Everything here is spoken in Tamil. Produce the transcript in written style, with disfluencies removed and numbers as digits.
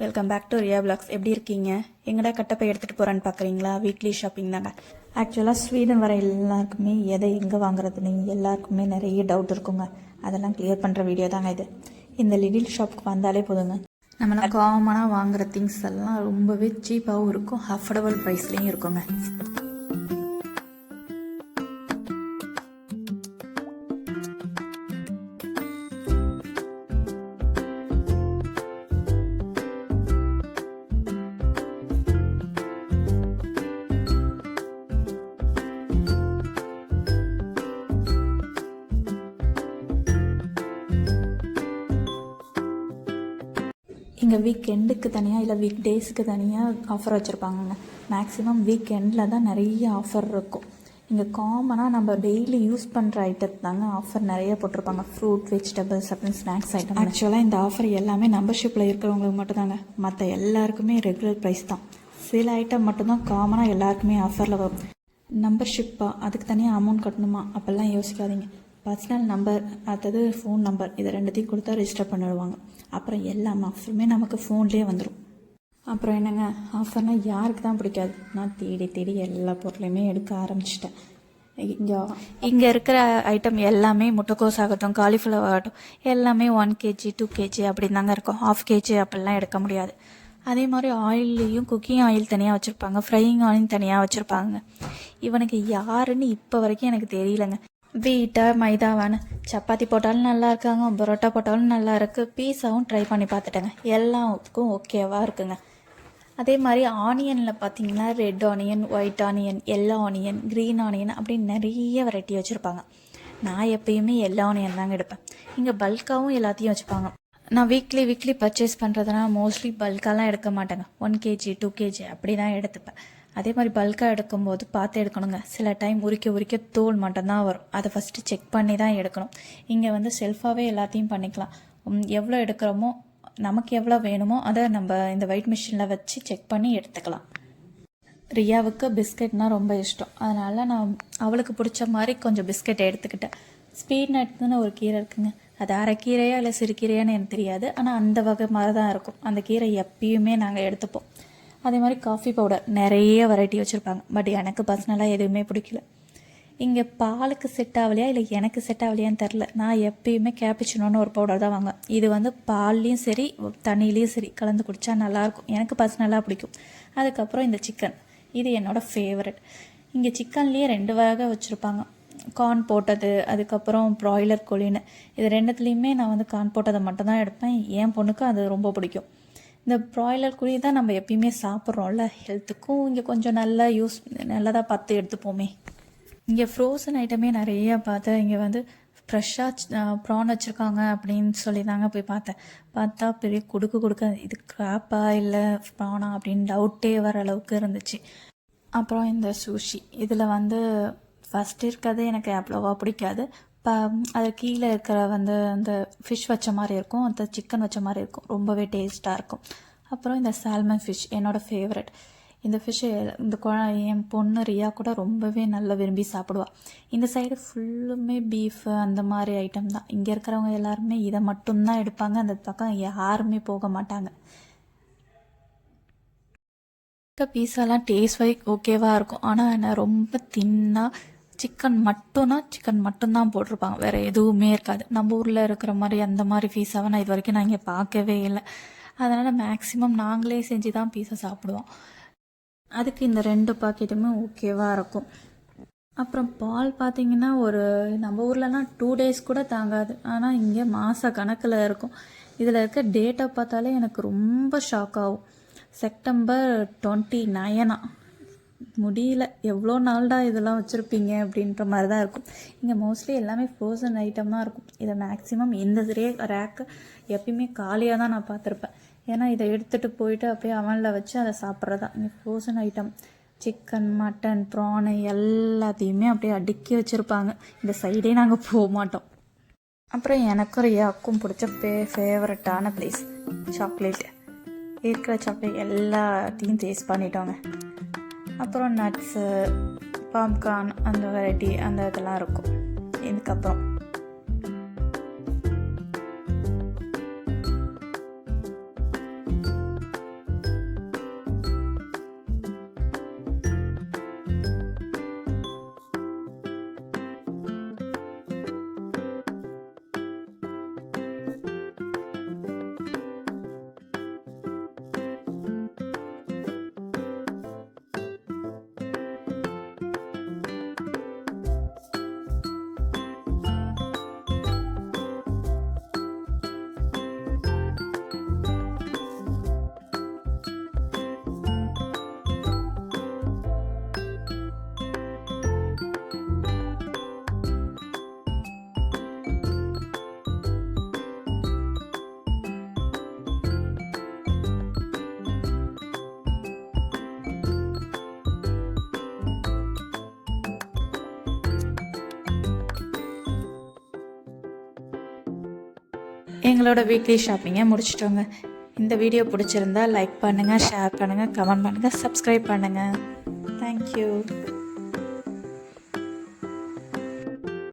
Welcome back to Riya blogs. எப்படி இருக்கீங்க? எங்கடா கட்டப்பை எடுத்துகிட்டு போகிறேன்னு பார்க்குறீங்களா? வீக்லி ஷாப்பிங் தாங்க. ஆக்சுவலாக ஸ்வீடன் வர எல்லாருக்குமே எதை எங்கே வாங்குறதுன்னு எல்லாருக்குமே நிறைய டவுட் இருக்குங்க. அதெல்லாம் கிளியர் பண்ணுற வீடியோ தாங்க இது. இந்த லிட்டில் ஷாப்புக்கு வந்தாலே போதுங்க, நம்மளாம் காமனாக வாங்குகிற திங்ஸ் எல்லாம் ரொம்பவே சீப்பாகவும் இருக்கும், அஃபோர்டபுள் ப்ரைஸ்லேயும் இருக்குங்க. இங்கே வீக் எண்டுக்கு தனியாக இல்லை வீக் டேஸுக்கு தனியாக ஆஃபர் வச்சுருப்பாங்கங்க. மேக்ஸிமம் வீக் எண்டில் தான் நிறைய ஆஃபர் இருக்கும். இங்கே காமனாக நம்ம டெய்லி யூஸ் பண்ணுற ஐட்டத்து தாங்க ஆஃபர் நிறைய போட்டிருப்பாங்க. ஃப்ரூட், வெஜிடபிள்ஸ் அப்புறம் ஸ்நாக்ஸ் ஐட்டம். ஆக்சுவலாக இந்த ஆஃபர் எல்லாமே மெம்பர்ஷிப்பில் இருக்கிறவங்களுக்கு மட்டும்தாங்க. மற்ற எல்லாருக்குமே ரெகுலர் ப்ரைஸ் தான். சில ஐட்டம் மட்டும்தான் காமனாக எல்லாருக்குமே ஆஃபரில் வரும். மெம்பர்ஷிப்பா, அதுக்கு தனியாக அமௌண்ட் கட்டணுமா அப்போல்லாம் யோசிக்காதீங்க. பர்சனல் நம்பர், அடுத்தது ஃபோன் நம்பர், இது ரெண்டுத்தையும் கொடுத்தா ரெஜிஸ்டர் பண்ணிடுவாங்க. அப்புறம் எல்லா ஆஃபருமே நமக்கு ஃபோன்லேயே வந்துடும். அப்புறம் என்னங்க, ஆஃபர்னால் யாருக்கு தான் பிடிக்காது? நான் தேடி எல்லா பொருளையுமே எடுக்க ஆரம்பிச்சிட்டேன். இங்கே இருக்கிற ஐட்டம் எல்லாமே முட்டைக்கோஸ் ஆகட்டும், காலிஃப்ளவர் ஆகட்டும், எல்லாமே 1 kg 2 kg அப்படின்னு தாங்க இருக்கும். 1/2 kg அப்படிலாம் எடுக்க முடியாது. அதே மாதிரி ஆயில்லையும் குக்கிங் ஆயில் தனியாக வச்சுருப்பாங்க, ஃப்ரையிங் ஆயில் தனியாக வச்சுருப்பாங்க. இவனுக்கு யாருன்னு இப்போ வரைக்கும் எனக்கு தெரியலங்க. வீட்டை மைதாவான சப்பாத்தி போட்டாலும் நல்லா இருக்காங்க, பரோட்டா போட்டாலும் நல்லா இருக்குது. பீஸாவும் ட்ரை பண்ணி பார்த்துட்டேங்க, எல்லாத்துக்கும் ஓகேவாக இருக்குங்க. அதே மாதிரி ஆனியனில் பார்த்தீங்கன்னா red onion, white onion, yellow onion, green onion அப்படின்னு நிறைய வெரைட்டி வச்சுருப்பாங்க. நான் எப்பயுமே எல்லோ ஆனியன் தாங்க எடுப்பேன். இங்கே பல்காகவும் எல்லாத்தையும் வச்சுப்பாங்க. நான் வீக்லி பர்ச்சேஸ் பண்ணுறதுனால மோஸ்ட்லி பல்காலாம் எடுக்க மாட்டேங்க. 1 kg 2 kg அப்படி தான் எடுத்துப்பேன். அதே மாதிரி பல்காக எடுக்கும்போது பார்த்து எடுக்கணுங்க. சில டைம் உரிக்க தோல் மட்டும்தான் வரும். அதை ஃபஸ்ட்டு செக் பண்ணி தான் எடுக்கணும். இங்கே வந்து செல்ஃபாகவே எல்லாத்தையும் பண்ணிக்கலாம். எவ்வளோ எடுக்கிறோமோ, நமக்கு எவ்வளோ வேணுமோ அதை நம்ம இந்த வெயிட் மிஷினில் வச்சு செக் பண்ணி எடுத்துக்கலாம். ரியாவுக்கு பிஸ்கெட்னால் ரொம்ப இஷ்டம். அதனால் நான் அவளுக்கு பிடிச்ச மாதிரி கொஞ்சம் பிஸ்கெட் எடுத்துக்கிட்டேன். ஸ்பீட் நட்னு ஒரு கீரை இருக்குங்க. அது அரைக்கீரையா இல்லை சிறுகீரையான்னு எனக்கு தெரியாது, ஆனால் அந்த வகை மாதிரி தான் இருக்கும். அந்த கீரை எப்பயுமே நாங்கள் எடுத்துப்போம். அதே மாதிரி காஃபி பவுடர் நிறைய வெரைட்டி வச்சுருப்பாங்க. பட் எனக்கு பர்சனலாக எதுவுமே பிடிக்கல. இங்கே பாலுக்கு செட் ஆகலையா இல்லை எனக்கு செட் ஆகலையான்னு தெரில. நான் எப்பயுமே கேப்பிச்சினோன்னு ஒரு பவுடர் தான் வாங்குவேன். இது வந்து பால்லையும் சரி தண்ணியிலையும் சரி கலந்து குடித்தா நல்லாயிருக்கும். எனக்கு பர்சனலாக பிடிக்கும். அதுக்கப்புறம் இந்த சிக்கன், இது என்னோடய ஃபேவரட். இங்கே சிக்கன்லேயே 2 வகை வச்சுருப்பாங்க. கார்ன் போட்டது, அதுக்கப்புறம் ப்ராய்லர் கோழின்னு. இது ரெண்டுத்துலேயுமே நான் வந்து கார்ன் போட்டதை மட்டும்தான் எடுப்பேன். என் பொண்ணுக்கு அது ரொம்ப பிடிக்கும். இந்த ப்ராய்லர் கோழி தான் நம்ம எப்பயுமே சாப்பிட்றோம்ல, ஹெல்த்துக்கும் இங்கே கொஞ்சம் நல்லதாக பார்த்து எடுத்துப்போமே. இங்கே ஃப்ரோசன் ஐட்டமே நிறைய பார்த்தேன். இங்கே வந்து ஃப்ரெஷ்ஷாக ப்ரான் வச்சுருக்காங்க அப்படின்னு சொல்லி தாங்க போய் பார்த்தா பெரிய கொடுக்க இது கிராப்பா இல்லை ப்ரானா அப்படின்னு டவுட்டே வர அளவுக்கு இருந்துச்சு. அப்புறம் இந்த சூஷி, இதில் வந்து ஃபஸ்ட்டு இருக்கிறது எனக்கு அவ்வளோவா பிடிக்காது. அது கீழே இருக்கிற வந்து அந்த ஃபிஷ் வச்ச மாதிரி இருக்கும், அந்த சிக்கன் வச்ச மாதிரி இருக்கும், ரொம்பவே டேஸ்ட்டாக இருக்கும். அப்புறம் இந்த சால்மன் ஃபிஷ் என்னோடய ஃபேவரட். இந்த ஃபிஷ்ஷு என் பொண்ணு ரியா கூட ரொம்பவே நல்லா விரும்பி சாப்பிடுவாள். இந்த சைடு ஃபுல்லுமே பீஃபு அந்த மாதிரி ஐட்டம் தான். இங்கே இருக்கிறவங்க எல்லாருமே இதை மட்டும்தான் எடுப்பாங்க. அந்த பக்கம் யாருமே போக மாட்டாங்க. பீஸாலாம் டேஸ்ட் வைஸ் ஓகேவாக இருக்கும், ஆனால் என்ன ரொம்ப தின்னாக சிக்கன் மட்டும்தான் போட்டிருப்பாங்க, வேறு எதுவுமே இருக்காது. நம்ம ஊரில் இருக்கிற மாதிரி அந்த மாதிரி பீஸாவை நான் இது வரைக்கும் நான் இங்கே பார்க்கவே இல்லை. அதனால் மேக்ஸிமம் நாங்களே செஞ்சு தான் பீஸா சாப்பிடுவோம். அதுக்கு இந்த 2 பாக்கெட்டுமே ஓகேவாக இருக்கும். அப்புறம் பால் பார்த்திங்கன்னா நம்ம ஊர்லலாம் 2 days கூட தாங்காது, ஆனால் இங்கே மாத கணக்கில் இருக்கும். இதில் இருக்க டேட்டை பார்த்தாலே எனக்கு ரொம்ப ஷாக் ஆகும். செப்டம்பர் 29 முடியல, எவ்வளோ நாள்டா இதெல்லாம் வச்சுருப்பீங்க அப்படின்ற மாதிரி தான் இருக்கும். இங்கே மோஸ்ட்லி எல்லாமே ஃப்ரோசன் ஐட்டம் தான் இருக்கும். இதை மேக்ஸிமம் இந்த ரேக்கு எப்பயுமே காலியாக தான் நான் பார்த்துருப்பேன். ஏன்னா இதை எடுத்துகிட்டு போயிட்டு அப்படியே அவனில் வச்சு அதை சாப்பிட்றதான். இங்கே frozen item chicken, mutton, prawn எல்லாத்தையுமே அப்படியே அடுக்கி வச்சுருப்பாங்க. இந்த சைடே நாங்கள் போக மாட்டோம். அப்புறம் எனக்கும் ரியாவுக்கும் பிடிச்ச ஃபேவரட்டான ப்ளேஸ் சாக்லேட். இருக்கிற சாக்லேட் எல்லாத்தையும் டேஸ்ட் பண்ணிட்டோங்க. அப்புறம் நட்ஸு, பாப்கார்ன் அந்த வெரைட்டி அந்த இதெல்லாம் இருக்கும். இதுக்கப்புறம் எங்களோட வீக்லி ஷாப்பிங்கை முடிச்சிட்டோங்க. இந்த வீடியோ பிடிச்சிருந்தா லைக் பண்ணுங்கள், ஷேர் பண்ணுங்கள், கமெண்ட் பண்ணுங்கள், சப்ஸ்கிரைப் பண்ணுங்கள். தேங்க்யூ.